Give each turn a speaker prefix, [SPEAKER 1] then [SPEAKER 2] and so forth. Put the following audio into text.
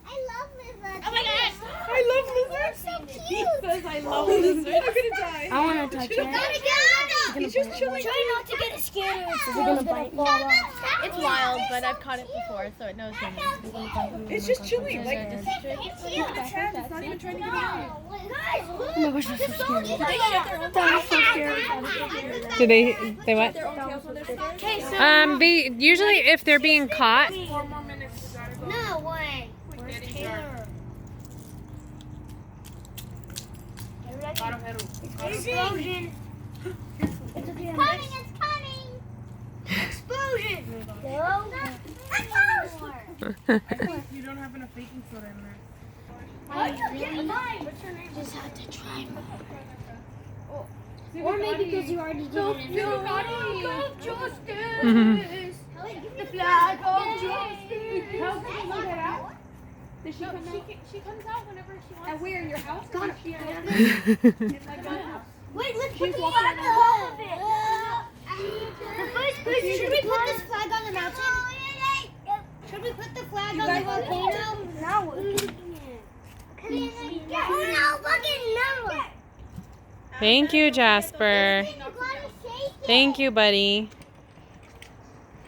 [SPEAKER 1] I love lizards.
[SPEAKER 2] Oh my gosh.
[SPEAKER 3] I love lizards.
[SPEAKER 1] So cute.
[SPEAKER 3] He says I love lizards. I'm gonna die.
[SPEAKER 4] I want to touch it.
[SPEAKER 3] He's just chilling.
[SPEAKER 1] Try not to get scared or it's
[SPEAKER 4] gonna bite me?
[SPEAKER 2] It's wild, but I've caught it before, so it knows humans.
[SPEAKER 3] It's just chilling. Like,
[SPEAKER 1] It's
[SPEAKER 3] look at its hands. It's not even trying to get out.
[SPEAKER 1] Guys, look.
[SPEAKER 4] Oh my gosh, that's so scary.
[SPEAKER 1] That
[SPEAKER 4] is so scary.
[SPEAKER 5] Do they what?
[SPEAKER 1] Okay, so
[SPEAKER 5] They usually, if they're being caught,
[SPEAKER 3] 4 more minutes. We gotta go.
[SPEAKER 1] no way.
[SPEAKER 3] We're
[SPEAKER 1] Where's
[SPEAKER 3] getting dark.
[SPEAKER 1] Taylor?
[SPEAKER 3] Claro, Heru.
[SPEAKER 1] Explosion. It's coming, it's coming. Explosion. Go.
[SPEAKER 3] I think you don't have enough baking soda in there.
[SPEAKER 1] What's your name?
[SPEAKER 4] Just have to try.
[SPEAKER 1] Or maybe because you already did it.
[SPEAKER 2] Go, justice!
[SPEAKER 1] The flag of
[SPEAKER 2] justice.
[SPEAKER 3] How can you get out?
[SPEAKER 2] She comes out whenever she wants.
[SPEAKER 3] And where? Your house? Or she
[SPEAKER 1] Wait, let's put the flag on top of it. The first person, should we put this flag on the mountain? Should we put the flag on the volcano? No. Oh no, look at no.
[SPEAKER 5] thank you, Jasper. Thank you, buddy.